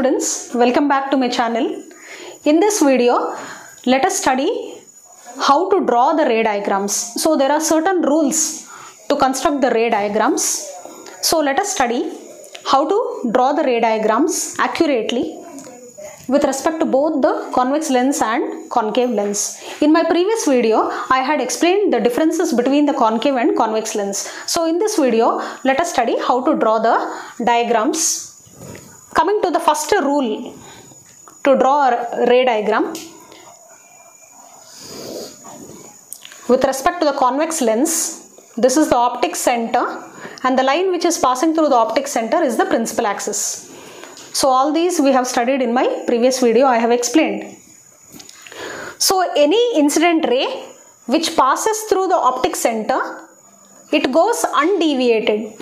students, welcome back to my channel. In this video, let us study how to draw the ray diagrams. So there are certain rules to construct the ray diagrams. So let us study how to draw the ray diagrams accurately with respect to both the convex lens and concave lens. In my previous video, I had explained the differences between the concave and convex lens. So in this video, let us study how to draw the diagrams. Coming to the first rule to draw a ray diagram. With respect to the convex lens, this is the optic center and the line which is passing through the optic center is the principal axis. So all these we have studied in my previous video, I have explained. So any incident ray which passes through the optic center, it goes undeviated.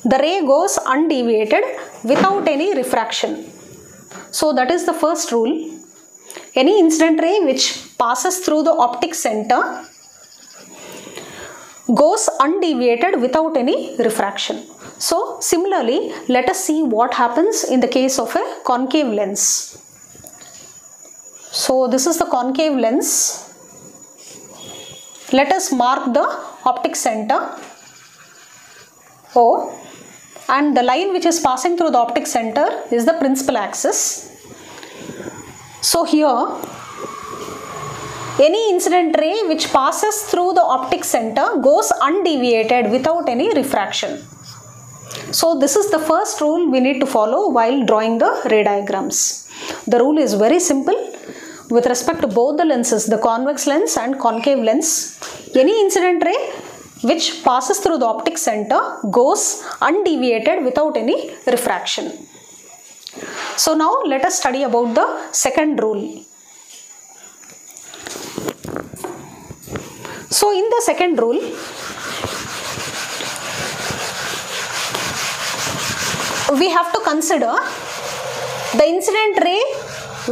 The ray goes undeviated without any refraction. So that is the first rule. Any incident ray which passes through the optic center goes undeviated without any refraction. So similarly, let us see what happens in the case of a concave lens. So this is the concave lens. Let us mark the optic center O, and the line which is passing through the optic center is the principal axis. So here, any incident ray which passes through the optic center goes undeviated without any refraction. So this is the first rule we need to follow while drawing the ray diagrams. The rule is very simple. With respect to both the lenses, the convex lens and concave lens, any incident ray which passes through the optic center goes undeviated without any refraction. So now let us study about the second rule. So in the second rule, we have to consider the incident ray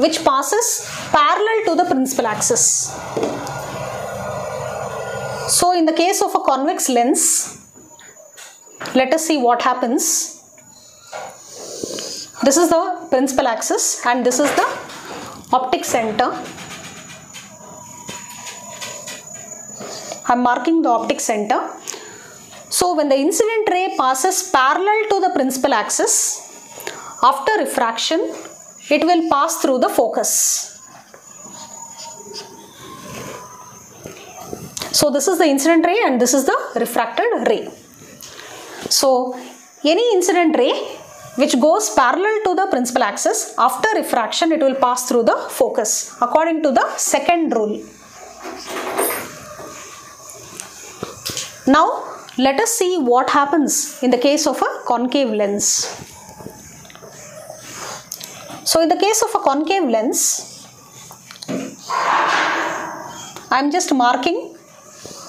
which passes parallel to the principal axis. So in the case of a convex lens, let us see what happens. This is the principal axis and this is the optic center. I am marking the optic center. So when the incident ray passes parallel to the principal axis, after refraction, it will pass through the focus. So this is the incident ray and this is the refracted ray. So any incident ray which goes parallel to the principal axis, after refraction it will pass through the focus according to the second rule. Now let us see what happens in the case of a concave lens. So in the case of a concave lens, I am just marking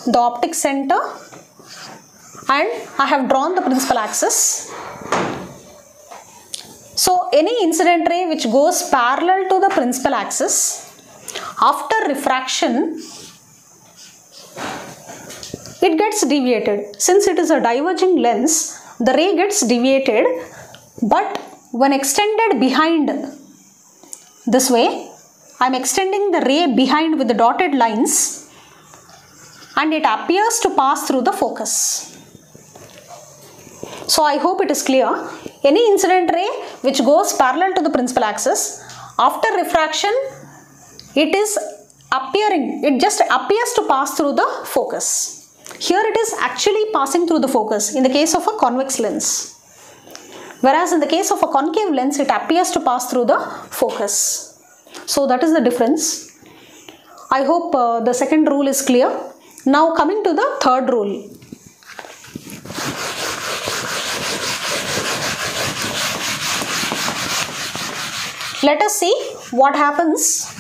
the optic center and I have drawn the principal axis. So any incident ray which goes parallel to the principal axis, after refraction, it gets deviated. Since it is a diverging lens, the ray gets deviated, but when extended behind this way, I am extending the ray behind with the dotted lines and it appears to pass through the focus. So I hope it is clear. Any incident ray which goes parallel to the principal axis, after refraction, it just appears to pass through the focus. Here it is actually passing through the focus in the case of a convex lens. Whereas in the case of a concave lens, it appears to pass through the focus. So that is the difference. I hope the second rule is clear. Now coming to the third rule. Let us see what happens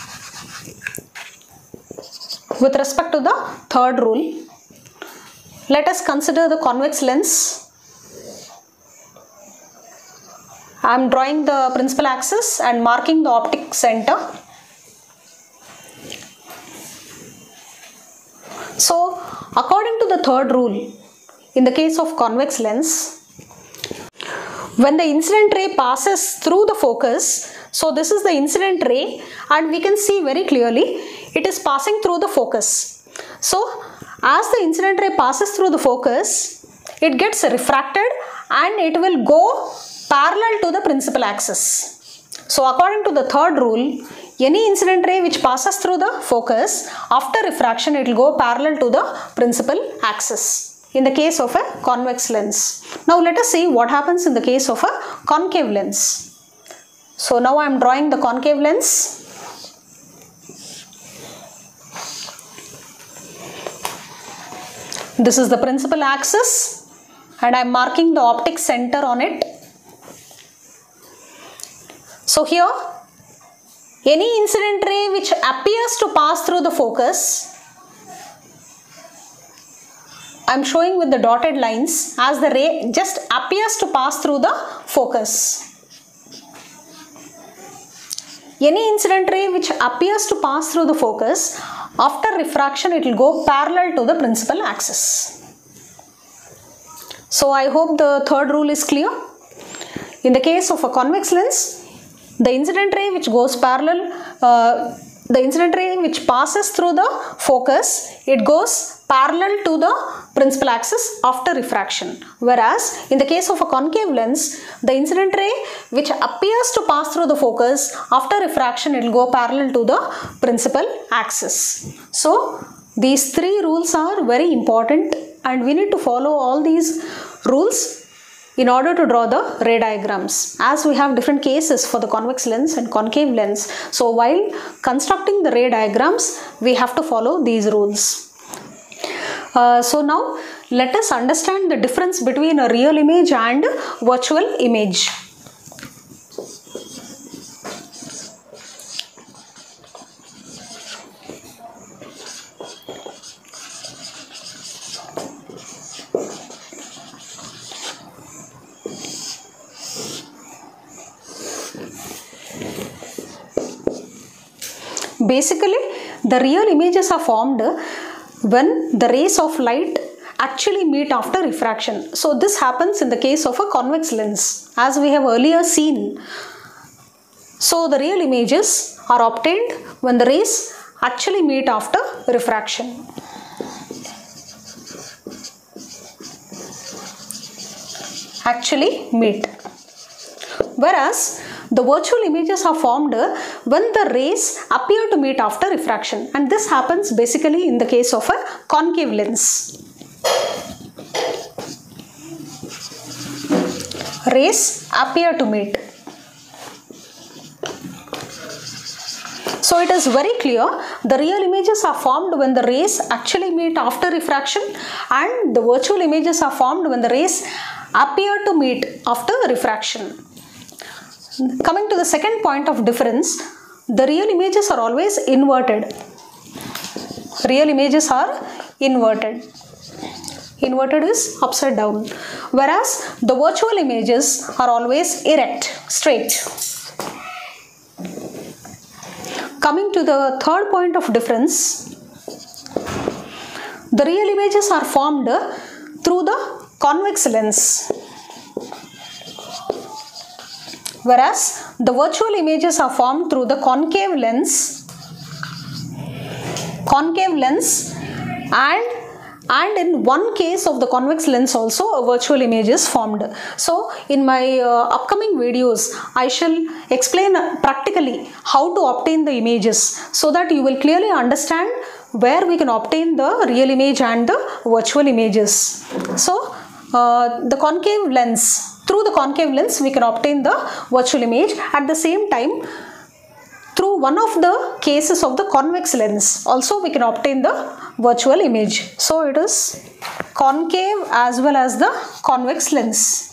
with respect to the third rule. Let us consider the convex lens. I am drawing the principal axis and marking the optic center. So according to the third rule, in the case of convex lens, when the incident ray passes through the focus, so this is the incident ray and we can see very clearly it is passing through the focus. So as the incident ray passes through the focus, it gets refracted and it will go parallel to the principal axis. So according to the third rule, any incident ray which passes through the focus, after refraction it will go parallel to the principal axis in the case of a convex lens. Now let us see what happens in the case of a concave lens. So now I am drawing the concave lens. This is the principal axis and I am marking the optic center on it. So here, any incident ray which appears to pass through the focus, I am showing with the dotted lines as the ray just appears to pass through the focus. Any incident ray which appears to pass through the focus, after refraction it will go parallel to the principal axis. So I hope the third rule is clear. In the case of a convex lens, the incident ray which goes parallel, the incident ray which passes through the focus, it goes parallel to the principal axis after refraction. Whereas in the case of a concave lens, the incident ray which appears to pass through the focus, after refraction it will go parallel to the principal axis. So these three rules are very important and we need to follow all these rules in order to draw the ray diagrams, as we have different cases for the convex lens and concave lens. So while constructing the ray diagrams, we have to follow these rules. So now let us understand the difference between a real image and virtual image. Basically, the real images are formed when the rays of light actually meet after refraction. So this happens in the case of a convex lens, as we have earlier seen. So the real images are obtained when the rays actually meet after refraction. Actually meet. Whereas the virtual images are formed when the rays appear to meet after refraction, and this happens basically in the case of a concave lens. Rays appear to meet. So it is very clear, the real images are formed when the rays actually meet after refraction, and the virtual images are formed when the rays appear to meet after refraction. Coming to the second point of difference, the real images are always inverted. Real images are inverted. Inverted is upside down. Whereas the virtual images are always erect, straight. Coming to the third point of difference, the real images are formed through the convex lens, whereas the virtual images are formed through the concave lens, and in one case of the convex lens also a virtual image is formed. So in my upcoming videos I shall explain practically how to obtain the images, so that you will clearly understand where we can obtain the real image and the virtual images. So the concave lens, through the concave lens we can obtain the virtual image. At the same time, through one of the cases of the convex lens also we can obtain the virtual image. So it is concave as well as the convex lens.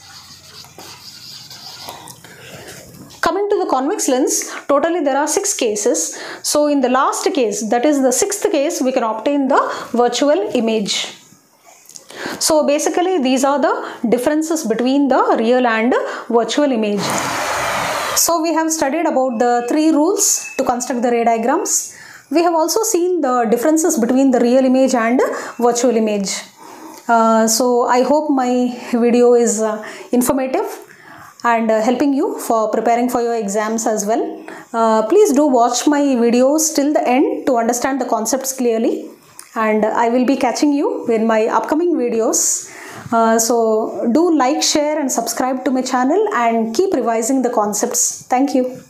Coming to the convex lens, totally there are 6 cases. So in the last case, that is the 6th case, we can obtain the virtual image. So basically these are the differences between the real and virtual image. So we have studied about the 3 rules to construct the ray diagrams. We have also seen the differences between the real image and virtual image. So I hope my video is informative, and helping you for preparing for your exams as well. Please do watch my videos till the end to understand the concepts clearly, and I will be catching you in my upcoming videos. So do like, share and subscribe to my channel and keep revising the concepts. Thank you.